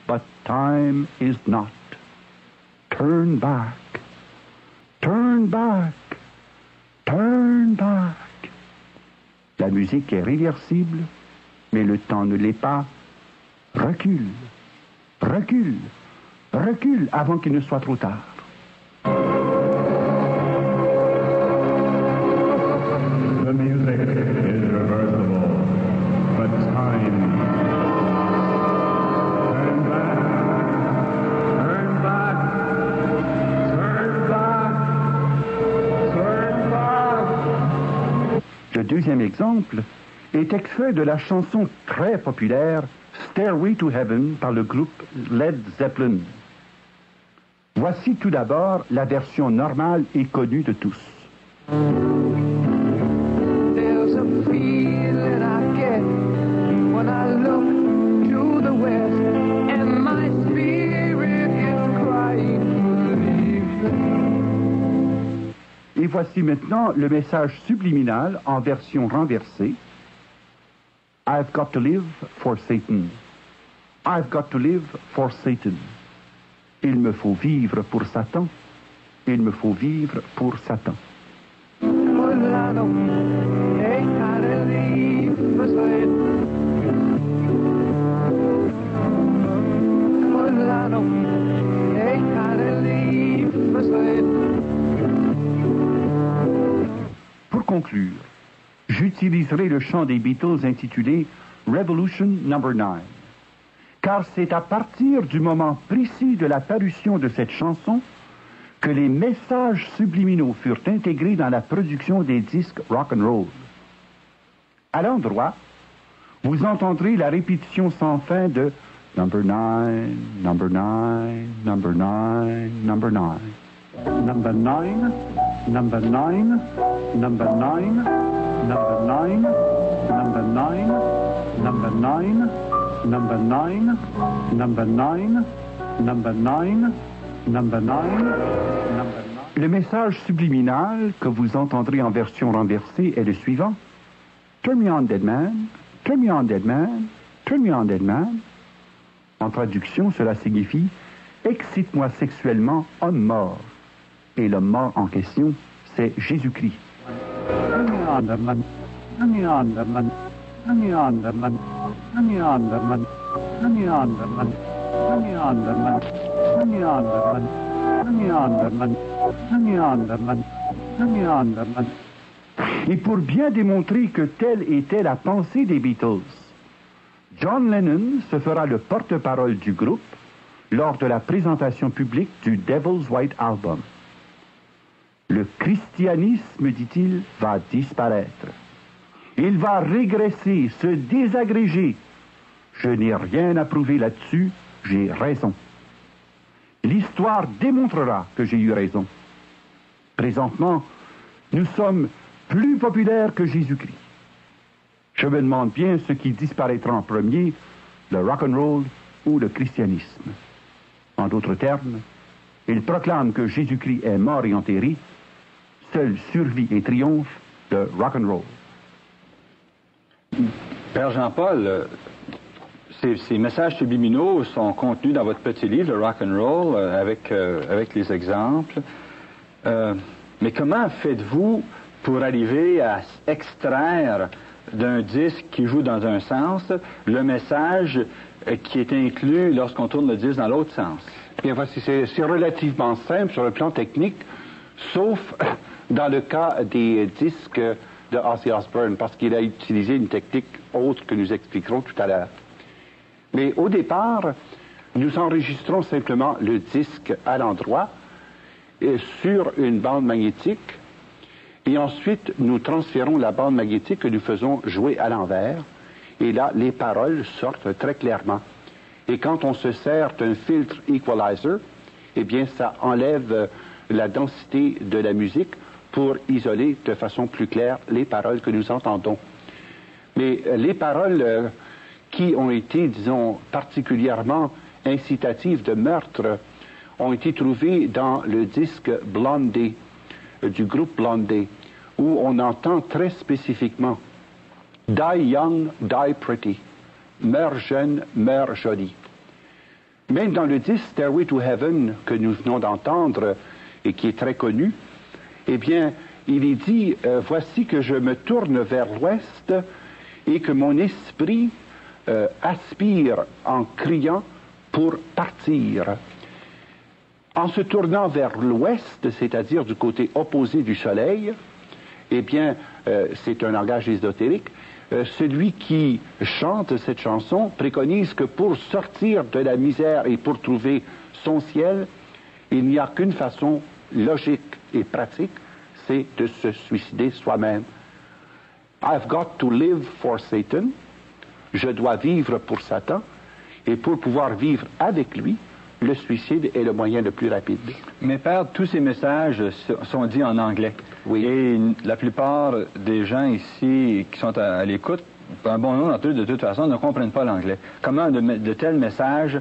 but time is not. Turn back, turn back, turn back. La musique est réversible, mais le temps ne l'est pas. Recule, recule, recule avant qu'il ne soit trop tard. The music is reversible, but time. Turn back, turn back, turn back, turn back. Le deuxième exemple est extrait de la chanson très populaire Stairway to Heaven par le groupe Led Zeppelin. Voici tout d'abord la version normale et connue de tous. There's a feeling I get when I look to the west and my spirit is crying for leave. Et voici maintenant le message subliminal en version renversée. I've got to live for Satan. I've got to live for Satan. Il me faut vivre pour Satan. Il me faut vivre pour Satan. Mulano, hey, how to leave for Satan. Mulano, hey, how to leave for Satan. Pour conclure, j'utiliserai le chant des Beatles intitulé Revolution No. 9, car c'est à partir du moment précis de la parution de cette chanson que les messages subliminaux furent intégrés dans la production des disques rock and roll. À l'endroit, vous entendrez la répétition sans fin de Number 9, Number 9, Number 9, Number 9. Number 9, Number 9, Number 9, Number 9, Number 9, Number 9, Number 9, Number 9, Number 9, Number 9, Number 9. Le message subliminal que vous entendrez en version renversée est le suivant. Turn me on, dead man. Turn me on, dead man. Turn me on, dead man. En traduction, cela signifie excite-moi sexuellement, homme mort. Et l'homme mort en question, c'est Jésus-Christ. Turn me on, dead man. Turn me on, dead man. Turn me on, dead man. Turn me on, dead man. Turn me on, dead man. Turn me on, dead man. Turn me on, dead man. Turn me on, dead man. Turn me on, dead man. Turn me on, dead man. Et pour bien démontrer que telle était la pensée des Beatles, John Lennon se fera le porte-parole du groupe lors de la présentation publique du Devil's White Album. Le christianisme, dit-il, va disparaître. Il va régresser, se désagréger. Je n'ai rien à prouver là-dessus, j'ai raison. L'histoire démontrera que j'ai eu raison. Présentement, nous sommes plus populaires que Jésus-Christ. Je me demande bien ce qui disparaîtra en premier, le rock'n'roll ou le christianisme. En d'autres termes, il proclame que Jésus-Christ est mort et enterré. Seul survit et triomphe le rock'n'roll. Père Jean-Paul, ces messages subliminaux sont contenus dans votre petit livre, le rock'n'roll, avec les exemples. Mais comment faites-vous pour arriver à extraire d'un disque qui joue dans un sens le message qui est inclus lorsqu'on tourne le disque dans l'autre sens? Bien, voici, c'est relativement simple sur le plan technique, sauf dans le cas des disques de Ozzy Osbourne, parce qu'il a utilisé une technique autre que nous expliquerons tout à l'heure. Mais au départ, nous enregistrons simplement le disque à l'endroit sur une bande magnétique, et ensuite nous transférons la bande magnétique que nous faisons jouer à l'envers, et là, les paroles sortent très clairement. Et quand on se sert d'un filtre equalizer, eh bien, ça enlève la densité de la musique pour isoler de façon plus claire les paroles que nous entendons. Mais les paroles qui ont été, disons, particulièrement incitatives de meurtre ont été trouvées dans le disque Blondie, du groupe Blondie, où on entend très spécifiquement « Die young, die pretty », « Meurs jeune, meurs jolie ». Même dans le disque Stairway to Heaven que nous venons d'entendre et qui est très connu, eh bien, il est dit, voici que je me tourne vers l'ouest et que mon esprit aspire en criant pour partir. En se tournant vers l'ouest, c'est-à-dire du côté opposé du soleil, eh bien, c'est un langage ésotérique, celui qui chante cette chanson préconise que pour sortir de la misère et pour trouver son ciel, il n'y a qu'une façon logique et pratique, c'est de se suicider soi-même. I've got to live for Satan. Je dois vivre pour Satan. Et pour pouvoir vivre avec lui, le suicide est le moyen le plus rapide. Mais Père, tous ces messages sont dits en anglais. Oui. Et la plupart des gens ici qui sont à l'écoute, un bon nombre d'entre eux, de toute façon, ne comprennent pas l'anglais. Comment de tels messages